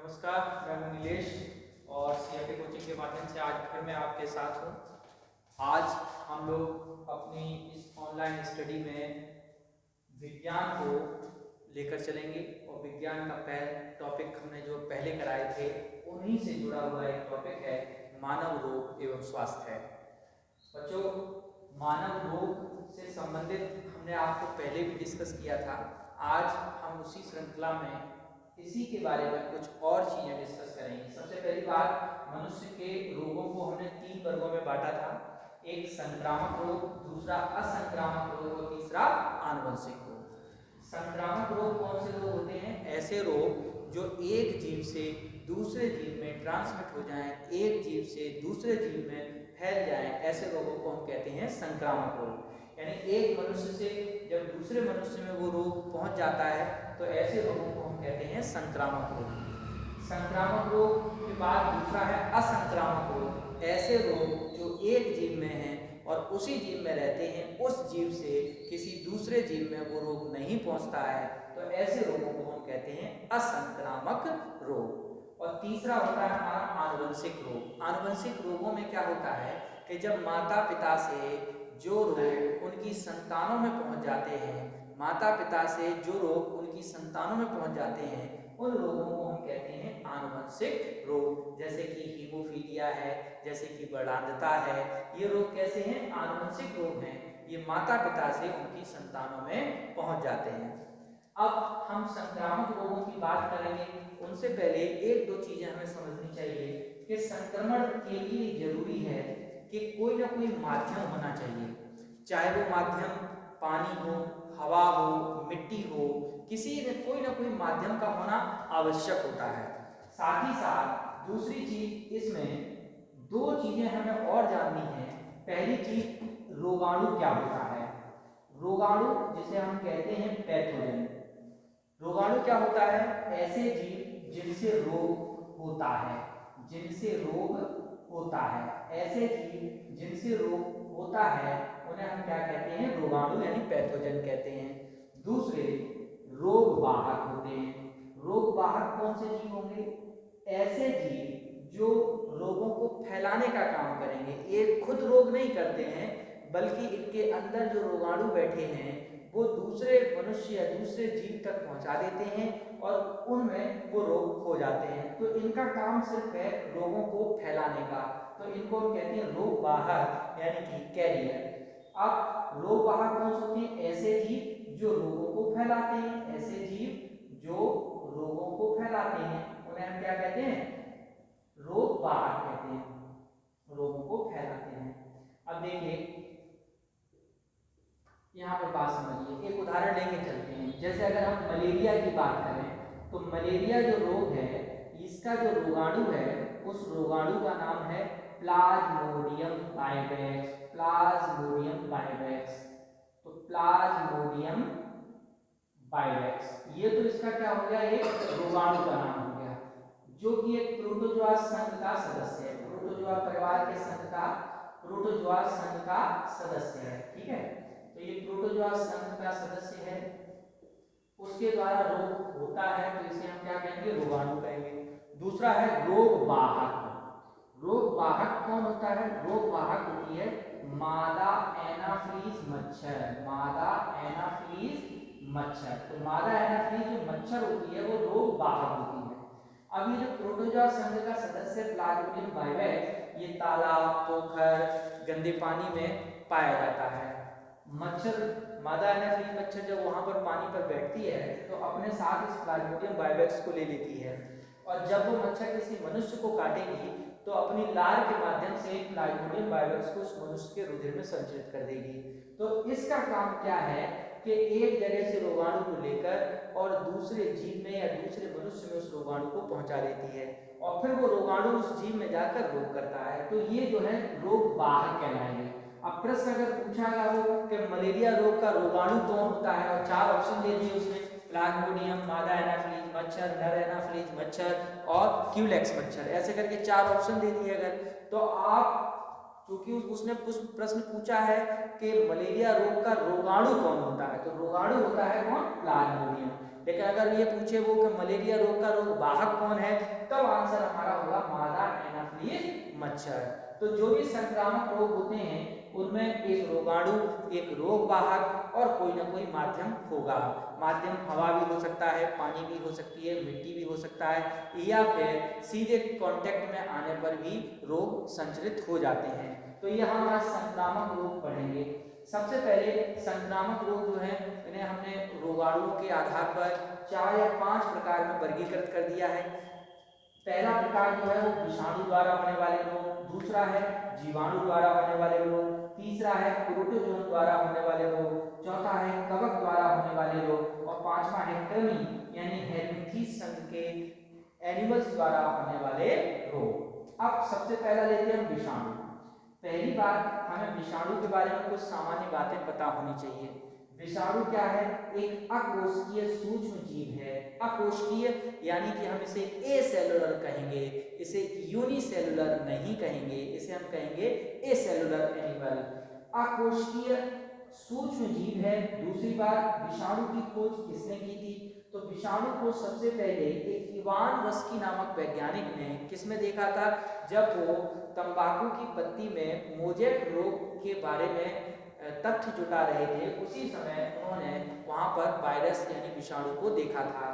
नमस्कार, मैं हूं नीलेश और सीआरटी कोचिंग के माध्यम से आज फिर मैं आपके साथ हूं। आज हम लोग अपनी इस ऑनलाइन स्टडी में विज्ञान को लेकर चलेंगे और विज्ञान का पहला टॉपिक हमने जो पहले कराए थे उन्हीं से जुड़ा हुआ एक टॉपिक है मानव रोग एवं स्वास्थ्य। बच्चों, मानव रोग से संबंधित हमने आपको पहले भी डिस्कस किया था। आज हम उसी श्रृंखला में इसी के बारे में कुछ और चीजें डिस्कस करेंगे। सबसे पहली बात, मनुष्य के रोगों को हमने 3 वर्गों में बांटा था। एक संक्रामक रोग, दूसरा असंक्रामक रोग और तीसरा आनुवंशिक रोग। संक्रामक रोग कौन से रोग होते हैं? ऐसे रोग जो एक जीव से दूसरे जीव में ट्रांसमिट हो जाएं, एक जीव से दूसरे जीव में फैल जाएं, ऐसे रोगों को हम कहते हैं संक्रामक रोग। यानी एक मनुष्य से जब दूसरे मनुष्य में वो रोग पहुंच जाता है तो ऐसे रोगों को हम कहते हैं संक्रामक रोग। संक्रामक रोग के बाद दूसरा है असंक्रामक रोग। ऐसे रोग जो एक जीव में हैं और उसी जीव में रहते हैं, उस जीव से किसी दूसरे जीव में वो रोग नहीं पहुंचता है, तो ऐसे रोगों को हम कहते हैं असंक्रामक रोग। और तीसरा होता है हमारा आनुवंशिक रोग। आनुवंशिक रोगों में क्या होता है कि जब माता पिता से जो रोग उनकी संतानों में पहुंच जाते हैं, माता पिता से जो रोग उनकी संतानों में पहुंच जाते हैं, उन रोगों को हम कहते हैं आनुवंशिक रोग। जैसे कि हीमोफीलिया है, जैसे कि बर्लांधता है, ये रोग कैसे हैं? आनुवंशिक रोग हैं। ये माता पिता से उनकी संतानों में पहुंच जाते हैं। अब हम संक्रामक रोगों की बात करेंगे। उनसे पहले एक दो चीजें हमें समझनी चाहिए कि संक्रमण के लिए जरूरी है कि कोई ना कोई माध्यम होना चाहिए। चाहे वो माध्यम पानी हो, हवा हो, मिट्टी हो, किसी ने कोई ना कोई माध्यम का होना आवश्यक होता है। साथ ही साथ दूसरी चीज, इसमें दो चीजें हमें और जाननी है। पहली चीज, रोगाणु क्या होता है? रोगाणु जिसे हम कहते हैं पैथोजन। रोगाणु क्या होता है? ऐसे जीव जिनसे रोग होता है, जिनसे रोग होता है, ऐसे जीव जिनसे रोग होता है उन्हें हम क्या कहते हैं? रोगाणु यानी पैथोजन कहते हैं। दूसरे रोग वाहक होते हैं। रोग वाहक कौन से जीव होंगे? ऐसे जीव जो रोगों को फैलाने का काम करेंगे। ये खुद रोग नहीं करते हैं, बल्कि इनके अंदर जो रोगाणु बैठे हैं वो दूसरे मनुष्य या दूसरे जीव तक पहुंचा देते हैं और उनमें वो रोग हो जाते हैं। तो इनका काम सिर्फ है रोगों को फैलाने का, तो इनको हम कहते हैं रोग वाहक यानी कि कैरियर। अब रोग वाहक कौन से होते हैं? ऐसे जीव जो रोगों को फैलाते हैं। ऐसे जीव जो रोगों को फैलाते हैं उन्हें हम क्या कहते हैं? रोग वाहक कहते हैं, रोगों को फैलाते हैं। अब देखिए यहाँ पर बात समझिए, एक उदाहरण लेके चलते हैं। जैसे अगर हम मलेरिया की बात करें तो मलेरिया जो रोग है, इसका जो रोगाणु है उस रोगाणु का नाम है प्लाज्मोडियम वाइवेक्स। प्लाज्मोडियम वाइवेक्स, तो प्लाज्मोडियम वाइवेक्स, ये तो इसका क्या हो गया? एक रोगाणु का नाम हो गया, जो कि एक प्रोटोजोआ संघ का सदस्य है। प्रोटोजोआ परिवार के संघ का, प्रोटोजोआ संघ का सदस्य है। ठीक है, तो ये प्रोटोजोआ संघ का सदस्य है, उसके द्वारा रोग होता है, तो इसे हम क्या कहेंगे? रोगाणु कहेंगे। दूसरा है रोग वाहक। रोग वाहक कौन होता है? रोग वाहक होती है मादा एनाफिलीज मच्छर। मादा एनाफिलीज मच्छर, तो मादा एनाफिलीज जो मच्छर होती है वो रोग वाहक होती है। अब ये जो प्रोटोजोआ संघ का सदस्य प्लाज्मोडियम वाइवेक्स, ये तालाब, पोखर, गंदे पानी में पाया जाता है। मच्छर, मादा एनाफिलीज मच्छर जब वहां पर पानी पर बैठती है तो अपने साथ इस प्लाज्मोडियम वाइवेक्स को ले लेती है, और जब वो मच्छर किसी मनुष्य को काटेगी तो अपनी लार के माध्यम से प्लाज्मोडियम वाइवेक्स को उस मनुष्य के रुधिर में संचरित कर देगी। तो इसका काम क्या है कि एक जगह से रोगाणु को लेकर और दूसरे जीव में या दूसरे मनुष्य में उस रोगाणु को पहुंचा देती है, और फिर वो रोगाणु उस जीव में जाकर रोग करता है। तो ये जो है रोग वाहक कहलाएंगे। अब प्रश्न अगर पूछा गया हो कि मलेरिया रोग का रोगाणु कौन होता है, और 4 ऑप्शन दे दिए उसमें, प्लाज्मोडियम, मादा एनाफिलीज मच्छर, नर एनाफिलीज मच्छर और क्यूलेक्स मच्छर, ऐसे करके 4 ऑप्शन दे दिए अगर, तो आप, क्योंकि उसने प्रश्न पूछा है कि मलेरिया रोग का रोगाणु कौन होता है, तो रोगाणु होता है कौन? प्लाज्मोडियम। लेकिन अगर ये पूछे वो कि मलेरिया रोग का रोग वाहक कौन है, तब आंसर हमारा होगा मादा एनाफिलीज मच्छर। तो जो भी संक्रामक रोग होते हैं उनमें एक रोगाणु, एक रोग वाहक और कोई ना कोई माध्यम होगा। माध्यम हवा भी हो सकता है, पानी भी हो सकती है, मिट्टी भी हो सकता है, या फिर सीधे कांटेक्ट में आने पर भी रोग संचरित हो जाते हैं। तो ये हम आज संक्रामक रोग पढ़ेंगे। सबसे पहले संक्रामक रोग जो है इन्हें हमने रोगाणुओं के आधार पर 4 या 5 प्रकार में वर्गीकृत कर दिया है। पहला प्रकार जो है वो विषाणु द्वारा होने वाले रोग, दूसरा है जीवाणु द्वारा होने वाले रोग, तीसरा है प्रोटोजोन द्वारा होने वाले रोग, चौथा है कवक द्वारा होने वाले रोग और पांचवा है कृमि यानी हेल्मिंथीज संघ के एनिमल्स द्वारा होने वाले रोग। अब सबसे पहला लेते हैं हम विषाणु। पहली बात हमें विषाणु के बारे में कुछ सामान्य बातें पता होनी चाहिए। विषाणु क्या है? एक अकोशिकीय सूक्ष्म जीव है। अकोशिकीय यानी कि हम इसे एसेलुलर कहेंगे, इसे यूनिसेलुलर नहीं कहेंगे, इसे हम कहेंगे एसेलुलर एनिमल। अकोशिकीय सूक्ष्म जीव है। दूसरी बात, विषाणु की खोज किसने की थी? तो विषाणु को सबसे पहले एक इवान रस्की नामक वैज्ञानिक ने किसमें देखा था? जब वो तंबाकू की पत्ती में मोजेक रोग के बारे में तथ्य जुटा रहे थे, उसी समय उन्होंने वहां पर वायरस यानी विषाणु को देखा था।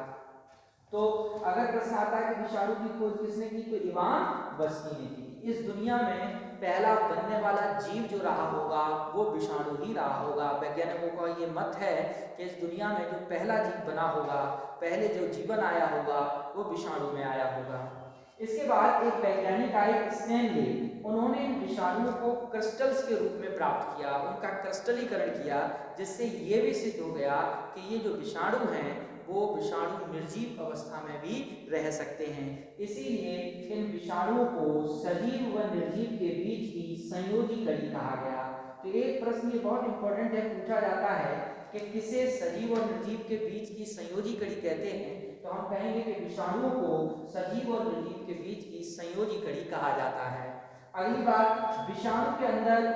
तो अगर प्रश्न आता है कि विषाणु की खोज किसने की, तो इवान रस्की ने की। इस दुनिया में पहला बनने वाला जीव जो रहा होगा वो विषाणु ही रहा होगा। वैज्ञानिकों का ये मत है कि इस दुनिया में जो पहला जीव बना होगा, पहले जो जीवन आया होगा वो विषाणु में आया होगा। इसके बाद एक वैज्ञानिक आए स्टैनली, उन्होंने इन विषाणुओं को क्रिस्टल्स के रूप में प्राप्त किया, उनका क्रिस्टलीकरण किया, जिससे ये भी सिद्ध हो गया कि ये जो विषाणु हैं वो विषाणु निर्जीव अवस्था में भी रह सकते हैं। इसीलिए इन विषाणुओं को सजीव व निर्जीव के बीच की संयोजी कड़ी कहा गया। तो एक प्रश्न ये बहुत इंपॉर्टेंट है, पूछा जाता है कि किसे सजीव और निर्जीव के बीच की संयोजी कड़ी कहते हैं? तो हम कहेंगे कि विषाणुओं को सजीव और निर्जीव के बीच की संयोजी कड़ी कहा जाता है। अगली बात, विषाणु के अंदर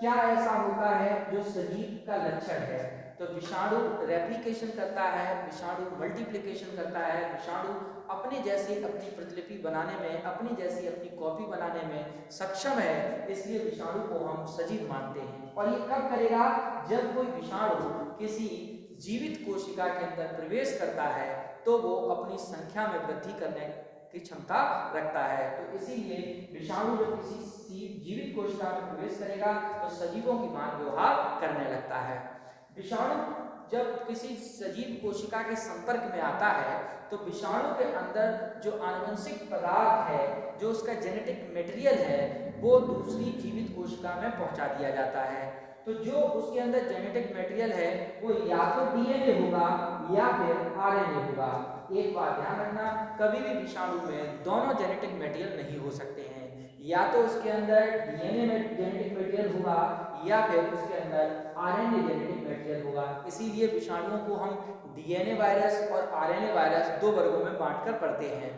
क्या ऐसा होता है जो सजीव का लक्षण है? तो विषाणु रेप्लिकेशन करता है, विषाणु मल्टीप्लिकेशन करता है, विषाणु अपने जैसी अपनी प्रतिलिपि बनाने में, अपनी जैसी अपनी कॉपी बनाने में सक्षम है, इसलिए विषाणु को हम सजीव मानते हैं। और ये कब करेगा? जब कोई विषाणु किसी जीवित कोशिका के अंदर प्रवेश करता है तो वो अपनी संख्या में वृद्धि करने की क्षमता रखता है। तो इसीलिए विषाणु जब किसी जीवित कोशिका में प्रवेश करेगा तो सजीवों की मान व्यवहार करने लगता है। विषाणु जब किसी सजीव कोशिका के संपर्क में आता है तो विषाणु के अंदर जो आनुवंशिक पदार्थ है, जो उसका जेनेटिक मटेरियल है, वो दूसरी जीवित कोशिका में पहुंचा दिया जाता है। तो जो उसके अंदर जेनेटिक मटेरियल है वो या तो डीएनए होगा या फिर आरएनए होगा। एक बात ध्यान रखना, कभी भी विषाणु में दोनों जेनेटिक मटेरियल नहीं हो सकते हैं। या तो उसके अंदर डीएनए में जेनेटिक मटेरियल होगा या फिर उसके अंदर आरएनए जेनेटिक मटेरियल होगा। इसीलिए विषाणुओं को हम डीएनए वायरस और आरएनए वायरस दो वर्गों में बांटकर पढ़ते हैं।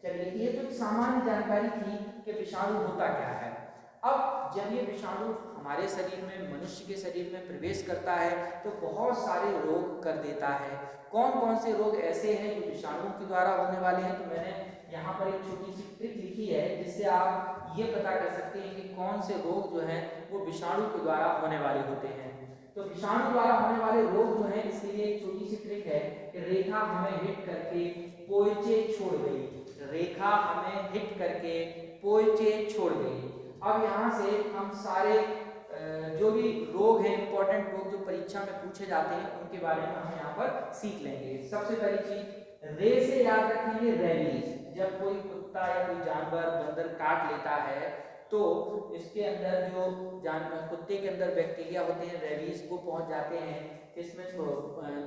चलिए, ये तो सामान्य जानकारी थी कि विषाणु होता क्या है। अब जब ये विषाणु हमारे शरीर में, मनुष्य के शरीर में प्रवेश करता है तो बहुत सारे रोग कर देता है। कौन कौन से रोग ऐसे हैं जो विषाणुओं के द्वारा होने वाले हैं? तो मैंने यहाँ पर एक छोटी सी ट्रिक लिखी है जिससे आप ये पता कर सकते हैं कि कौन से रोग जो हैं वो विषाणु के द्वारा होने वाले होते हैं। तो विषाणु द्वारा होने वाले रोग जो हैं, इसके लिए एक छोटी सी ट्रिक है कि रेखा हमें हिट करके पोइचे छोड़ गई, रेखा हमें हिट करके पोइचे छोड़ गई। अब यहाँ से हम सारे जो भी रोग हैं, इंपॉर्टेंट रोग जो परीक्षा में पूछे जाते हैं, उनके बारे में हम यहाँ पर सीख लेंगे। सबसे पहली चीज रे से याद रखेंगे, रेबीज। जब कोई कुत्ता या कोई जानवर, बंदर काट लेता है तो इसके अंदर जो कुत्ते के अंदर बैक्टीरिया होते हैं रेबीज, वो पहुंच जाते हैं किसमें?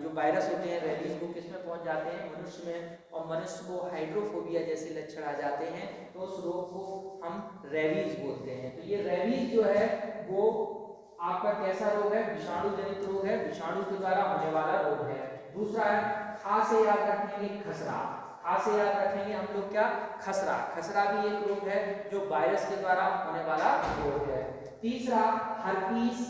जो वायरस होते हैं रेबीज, वो किसमें पहुंच जाते हैं? मनुष्य में। और मनुष्य को हाइड्रोफोबिया जैसे लक्षण आ जाते हैं तो उस रोग को हम रेबीज बोलते हैं। तो ये रेबीज जो है वो आपका कैसा रोग है? विषाणु जनित रोग है, विषाणु के द्वारा होने वाला रोग है। दूसरा है खा से याद रखेंगे, खसरा। खा से याद रखेंगे हम लोग क्या? खसरा। खसरा भी एक रोग है जो वायरस के द्वारा होने वाला रोग है। तीसरा हर्पीस।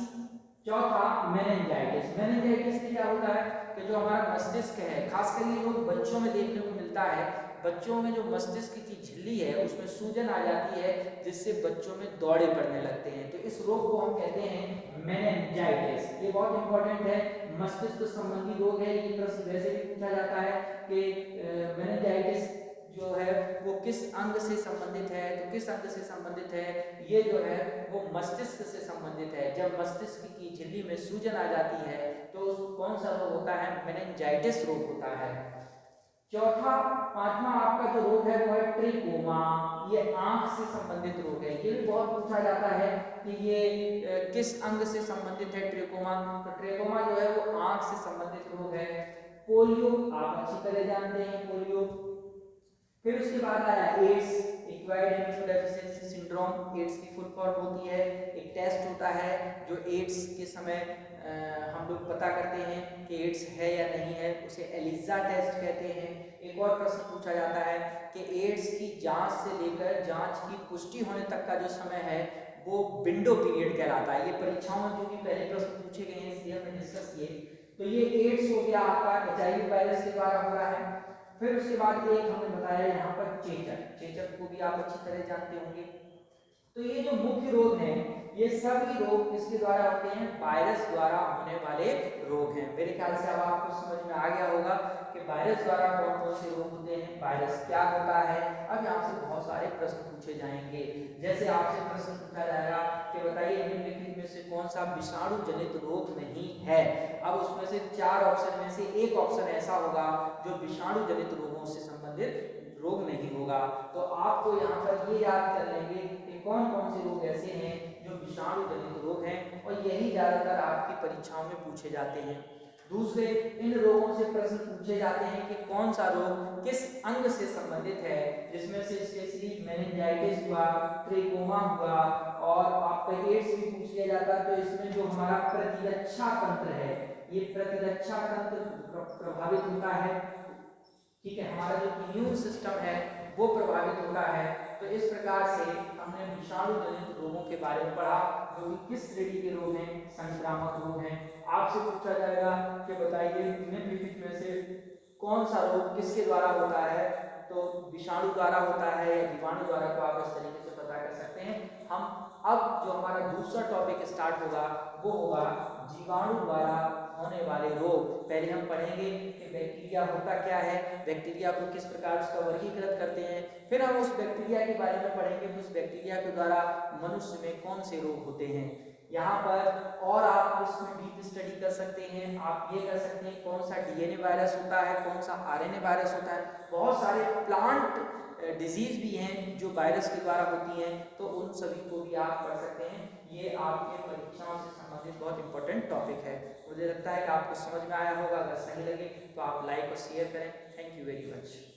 चौथा मेनिंजाइटिस। मेनिंजाइटिस में क्या होता है कि कि जो हमारा मस्तिष्क है, खासकर ये लोग बच्चों में देखने को मिलता है, बच्चों में जो मस्तिष्क की झिल्ली है उसमें सूजन आ जाती है, जिससे बच्चों में दौड़े पड़ने लगते हैं। तो इस रोग को हम कहते हैं मेनिंजाइटिस। ये बहुत इंपॉर्टेंट है, मस्तिष्क संबंधी रोग है। ये प्रश्न वैसे भी पूछा जाता है कि मेनिंजाइटिस जो है वो किस अंग से संबंधित है, तो किस अंग से संबंधित है, ये जो है वो मस्तिष्क से संबंधित है। जब मस्तिष्क की झिल्ली में सूजन आ जाती है तो कौन सा रोग होता है, मेनिंजाइटिस रोग होता है। चौथा पांचवा आपका जो रोग है वो है ट्रिकोमा। ये आंख से संबंधित रोग है। ये भी बहुत पूछा जाता है कि ये किस अंग से संबंधित है ट्रिकोमा, तो ट्रिकोमा जो है वो आंख से संबंधित रोग है। पोलियो आप अच्छी तरह जानते हैं, पोलियो। फिर उसके बाद आया AIDS, acquired immunodeficiency syndrome. AIDS की फुल फॉर्म होती है, एक टेस्ट होता है जो एड्स के समय हम लोग पता करते हैं कि एड्स है या नहीं है, उसे एलिजा टेस्ट कहते हैं। एक और प्रश्न पूछा जाता है कि एड्स की जांच से लेकर जांच की पुष्टि होने तक का जो समय है वो विंडो पीरियड कहलाता है। ये परीक्षाओं में जो भी पहले प्रश्न पूछे गए हैं इसलिए हमने डिस्कस किए। तो ये एड्स हो गया आपका, एचआईवी वायरस के द्वारा हो रहा है। फिर उसके बाद एक हमने बताया यहाँ पर चेचक, चेचक को भी आप अच्छी तरह जानते होंगे। तो ये जो मुख्य रोग हैं, ये सभी रोग किसके द्वारा होते हैं, वायरस द्वारा होने वाले रोग हैं। मेरे ख्याल से अब आपको समझ में आ गया होगा कि वायरस द्वारा कौन कौन से रोग होते हैं, वायरस क्या होता है। अब यहाँ से बहुत सारे प्रश्न पूछे जाएंगे। जैसे आपसे प्रश्न पूछा जाएगा कि बताइए निम्नलिखित में से कौन सा विषाणु जनित रोग नहीं है। अब उसमें से 4 ऑप्शन में से एक ऑप्शन ऐसा होगा जो विषाणु जनित रोगों से संबंधित रोग नहीं होगा। तो आपको यहाँ पर ये याद कर लेंगे कि कौन कौन से रोग ऐसे हैं जो विषाणु जनित रोग हैं, और यही ज्यादातर आपकी परीक्षाओं में पूछे जाते हैं। दूसरे, इन रोगों से प्रश्न पूछे जाते हैं कि कौन सा रोग किस अंग से संबंधित है, जिसमें से स्पेशली मेनिंजाइटिस हुआ, ट्रिकोमा हुआ, और आपका एड्स भी पूछ लिया जाता है। तो इसमें जो हमारा प्रतिरक्षा तंत्र है, ये प्रतिरक्षा तंत्र प्रभावित होता है, ठीक है, हमारा जो इम्यून सिस्टम है वो प्रभावित होता है। तो इस प्रकार से हमने विषाणु जनित रोगों के बारे में पढ़ा, जो कि किस श्रेणी के रोग हैं, संक्रामक रोग हैं। आपसे पूछा जाएगा कि बताइए निम्नलिखित में से कौन सा रोग किसके द्वारा होता है, तो विषाणु द्वारा होता है या जीवाणु द्वारा, तो आप इस तरीके से पता कर सकते हैं। हम अब जो हमारा दूसरा टॉपिक स्टार्ट होगा वो होगा जीवाणु द्वारा होने वाले रोग। पहले हम पढ़ेंगे कि बैक्टीरिया होता क्या है, बैक्टीरिया को किस प्रकार उसका वर्गीकृत करते हैं, फिर हम उस बैक्टीरिया के बारे में पढ़ेंगे कि उस बैक्टीरिया के द्वारा मनुष्य में कौन से रोग होते हैं। यहाँ पर और आप इसमें डीप स्टडी कर सकते हैं। आप ये कर सकते हैं कौन सा डीएनए वायरस होता है, कौन सा आरएनए वायरस होता है। बहुत सारे प्लांट डिजीज भी हैं जो वायरस के द्वारा होती हैं, तो उन सभी को भी आप पढ़ सकते हैं। ये आपके परीक्षाओं से संबंधित बहुत इंपॉर्टेंट टॉपिक है। मुझे लगता है कि आपको समझ में आया होगा। अगर सही लगे तो आप लाइक और शेयर करें। Thank you very much.